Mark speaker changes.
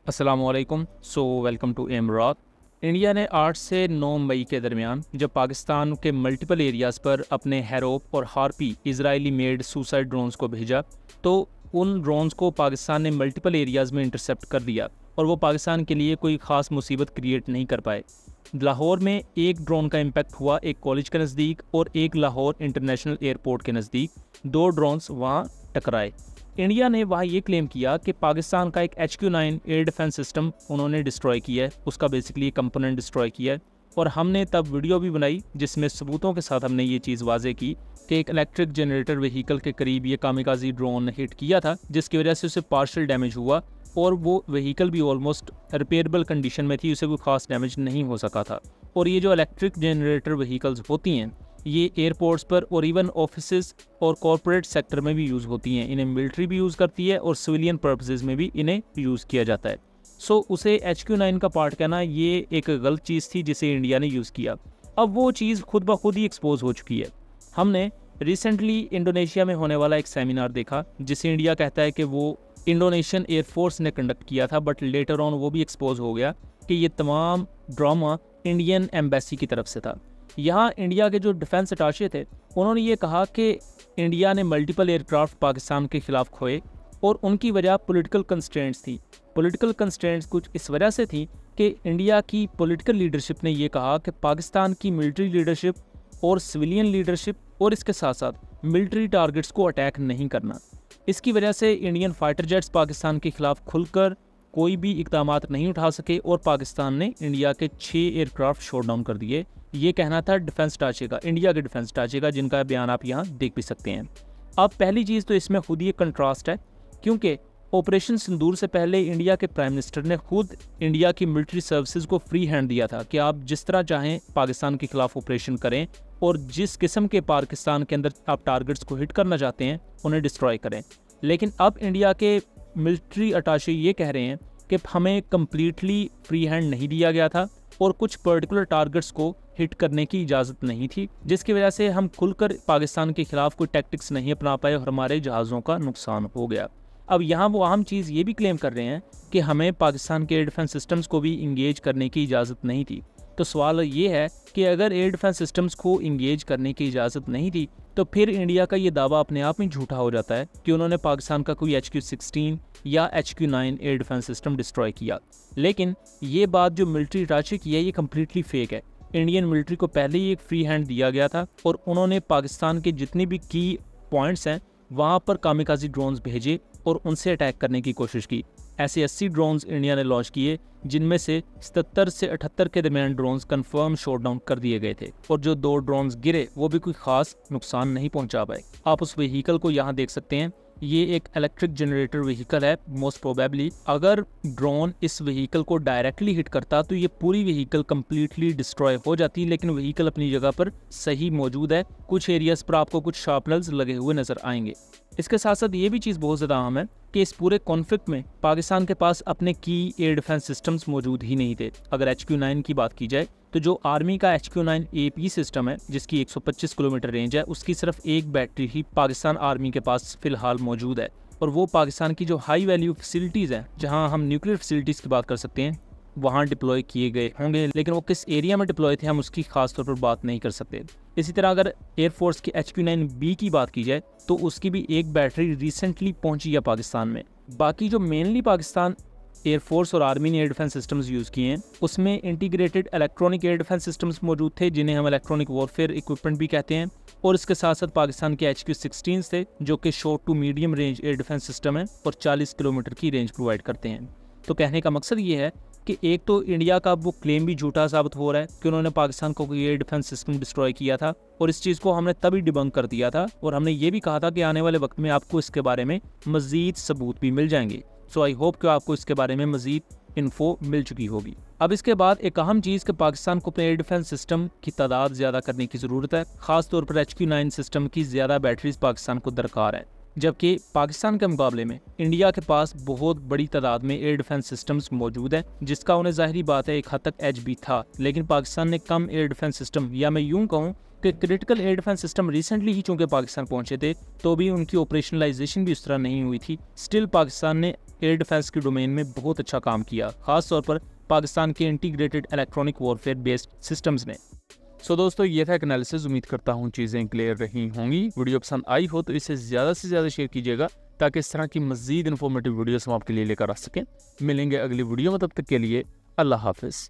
Speaker 1: अस्सलामुअलैकुम। Welcome to एमरात। India ने 8 से 9 मई के दरमियान जब पाकिस्तान के मल्टीपल एरियाज़ पर अपने हैरोप और harpy Israeli made suicide drones को भेजा, तो उन ड्रोन्स को पाकिस्तान ने मल्टीपल एरियाज़ में इंटरसेप्ट कर दिया और वो पाकिस्तान के लिए कोई ख़ास मुसीबत क्रिएट नहीं कर पाए। लाहौर में एक ड्रोन का इम्पैक्ट हुआ एक कॉलेज के नज़दीक और एक लाहौर इंटरनेशनल एयरपोर्ट के नज़दीक। 2 ड्रोन्स वहाँ टकराए। इंडिया ने वहाँ ये क्लेम किया कि पाकिस्तान का एक HQ-9 एयर डिफेंस सिस्टम उन्होंने डिस्ट्रॉय किया है, उसका बेसिकली कंपोनेंट डिस्ट्रॉय किया है। और हमने तब वीडियो भी बनाई जिसमें सबूतों के साथ हमने ये चीज़ वाजे की कि एक इलेक्ट्रिक जनरेटर व्हीकल के करीब ये कामिकाजी ड्रोन हिट किया था, जिसकी वजह से उसे पार्शियल डैमेज हुआ और वो व्हीकल भी ऑलमोस्ट रिपेयरेबल कंडीशन में थी, उसे कोई खास डैमेज नहीं हो सका था। और ये जो इलेक्ट्रिक जनरेटर व्हीकल्स होती हैं ये एयरपोर्ट्स पर और इवन ऑफिसेज और कॉरपोरेट सेक्टर में भी यूज़ होती हैं। इन्हें मिलिट्री भी यूज़ करती है और सिविलियन पर्पसेस में भी इन्हें यूज़ किया जाता है। उसे HQ-9 का पार्ट कहना ये एक गलत चीज़ थी जिसे इंडिया ने यूज़ किया। अब वो चीज़ खुद ब खुद ही एक्सपोज हो चुकी है। हमने रिसेंटली इंडोनेशिया में होने वाला एक सेमिनार देखा जिसे इंडिया कहता है कि वो इंडोनेशियन एयरफोर्स ने कंडक्ट किया था, बट लेटर ऑन वो भी एक्सपोज हो गया कि ये तमाम ड्रामा इंडियन एम्बेसी की तरफ से था। यहाँ इंडिया के जो डिफेंस अटाशे थे उन्होंने ये कहा कि इंडिया ने मल्टीपल एयरक्राफ्ट पाकिस्तान के खिलाफ खोए और उनकी वजह पॉलिटिकल कंस्ट्रेंट्स थी। पॉलिटिकल कंस्ट्रेंट्स कुछ इस वजह से थी कि इंडिया की पॉलिटिकल लीडरशिप ने ये कहा कि पाकिस्तान की मिलिट्री लीडरशिप और सिविलियन लीडरशिप और इसके साथ साथ मिलिट्री टारगेट्स को अटैक नहीं करना। इसकी वजह से इंडियन फाइटर जेट्स पाकिस्तान के खिलाफ खुलकर कोई भी इकदाम नहीं उठा सके और पाकिस्तान ने इंडिया के 6 एयरक्राफ्ट शॉट डाउन कर दिए। ये कहना था डिफेंस ढांचे का, इंडिया के डिफेंस ढांचे का, जिनका बयान आप यहाँ देख भी सकते हैं। अब पहली चीज़ तो इसमें खुद ही एक कंट्रास्ट है, क्योंकि ऑपरेशन सिंदूर से पहले इंडिया के प्राइम मिनिस्टर ने खुद इंडिया की मिलिट्री सर्विसेज को फ्री हैंड दिया था कि आप जिस तरह चाहें पाकिस्तान के खिलाफ ऑपरेशन करें और जिस किस्म के पाकिस्तान के अंदर आप टारगेट्स को हिट करना चाहते हैं उन्हें डिस्ट्रॉय करें। लेकिन अब इंडिया के मिलिट्री अटाशे ये कह रहे हैं कि हमें कम्प्लीटली फ्री हैंड नहीं दिया गया था और कुछ पर्टिकुलर टारगेट्स को हिट करने की इजाज़त नहीं थी, जिसकी वजह से हम खुलकर पाकिस्तान के खिलाफ कोई टैक्टिक्स नहीं अपना पाए और हमारे जहाज़ों का नुकसान हो गया। अब यहाँ वो अहम चीज़ ये भी क्लेम कर रहे हैं कि हमें पाकिस्तान के एयर डिफेंस सिस्टम्स को भी इंगेज करने की इजाज़त नहीं थी। तो सवाल ये है कि अगर एयर डिफेंस सिस्टम्स को इंगेज करने की इजाज़त नहीं थी तो फिर इंडिया का ये दावा अपने आप में झूठा हो जाता है कि उन्होंने पाकिस्तान का कोई HQ-16 या HQ-9 air defence system destroy किया। लेकिन ये बात जो मिलिट्री ढांचे की है ये कम्प्लीटली फेक है। इंडियन मिलिट्री को पहले ही एक फ्री हैंड दिया गया था और उन्होंने पाकिस्तान के जितने भी की पॉइंट्स हैं वहाँ पर कामिकाजी ड्रोन्स भेजे और उनसे अटैक करने की कोशिश की। ऐसे 80 ड्रोन्स इंडिया ने लॉन्च किए, जिनमें से 77 से 78 के दरमियान ड्रोन्स कंफर्म शॉट डाउन कर दिए गए थे और जो 2 ड्रोन्स गिरे वो भी कोई खास नुकसान नहीं पहुंचा पाए। आप उस व्हीकल को यहाँ देख सकते हैं, ये एक इलेक्ट्रिक जनरेटर व्हीकल है। मोस्ट प्रोबेबली अगर ड्रोन इस व्हीकल को डायरेक्टली हिट करता तो ये पूरी व्हीकल कम्प्लीटली डिस्ट्रॉय हो जाती, लेकिन व्हीकल अपनी जगह पर सही मौजूद है। कुछ एरियाज पर आपको कुछ शार्पनर्स लगे हुए नजर आएंगे। इसके साथ साथ ये भी चीज़ बहुत ज़्यादा अहम है कि इस पूरे कॉन्फ्लिक्ट में पाकिस्तान के पास अपने की एयर डिफेंस सिस्टम्स मौजूद ही नहीं थे। अगर HQ-9 की बात की जाए तो जो आर्मी का HQ-9 AP सिस्टम है जिसकी 125 किलोमीटर रेंज है, उसकी सिर्फ एक बैटरी ही पाकिस्तान आर्मी के पास फिलहाल मौजूद है और वो पाकिस्तान की जो हाई वैल्यू फैसिलिटीज़ हैं, जहां हम न्यूक्लियर फैसिलिटीज़ की बात कर सकते हैं, वहाँ डिप्लॉय किए गए होंगे। लेकिन वो किस एरिया में डिप्लॉय थे हम उसकी खास तौर पर बात नहीं कर सकते। इसी तरह अगर एयरफोर्स की HQ-9B की बात की जाए तो उसकी भी एक बैटरी रिसेंटली पहुंची है पाकिस्तान में। बाकी जो मेनली पाकिस्तान एयरफोर्स और आर्मी ने एयर डिफेंस सिस्टम्स यूज़ किए हैं उसमें integrated electronic air defence systems मौजूद थे, जिन्हें हम इलेक्ट्रॉनिक वॉरफेयर इक्विपमेंट भी कहते हैं। और इसके साथ साथ पाकिस्तान के HQ-16 थे जो कि short to medium range air defence system है और 40 किलोमीटर की रेंज प्रोवाइड करते हैं। तो कहने का मकसद ये है कि एक तो इंडिया का वो क्लेम भी झूठा साबित हो रहा है कि उन्होंने पाकिस्तान को कोई एयर डिफेंस सिस्टम डिस्ट्रॉय किया था, और इस चीज़ को हमने तभी डिबंक कर दिया था और हमने ये भी कहा था कि आने वाले वक्त में आपको इसके बारे में मज़ीद सबूत भी मिल जाएंगे। सो आई होप कि आपको इसके बारे में मज़ीद इन्फो मिल चुकी होगी। अब इसके बाद एक अहम चीज़ कि पाकिस्तान को अपने एयर डिफेंस सिस्टम की तादाद ज़्यादा करने की ज़रूरत है। ख़ास तौर पर HQ-9 सिस्टम की ज़्यादा बैटरीज पाकिस्तान को दरकार है, जबकि पाकिस्तान के मुकाबले में इंडिया के पास बहुत बड़ी तादाद में एयर डिफेंस सिस्टम्स मौजूद हैं, जिसका उन्हें ज़ाहिरी बात है एक हद तक एज भी था। लेकिन पाकिस्तान ने कम एयर डिफेंस सिस्टम, या मैं यूँ कहूँ कि critical air defence system recently ही चूँकि पाकिस्तान पहुँचे थे तो भी उनकी ऑपरेशनलाइजेशन भी उस तरह नहीं हुई थी। स्टिल पाकिस्तान ने एयर डिफेंस की डोमेन में बहुत अच्छा काम किया, खास तौर पर पाकिस्तान के integrated electronic warfare based systems ने। सो दोस्तों, ये था एक एनालिसिस। उम्मीद करता हूँ चीज़ें क्लियर रही होंगी। वीडियो पसंद आई हो तो इसे ज़्यादा से ज़्यादा शेयर कीजिएगा ताकि इस तरह की मज़ीद इन्फॉर्मेटिव वीडियोस हम आपके लिए लेकर आ सकें। मिलेंगे अगली वीडियो में, तब तक के लिए अल्लाह हाफिज़।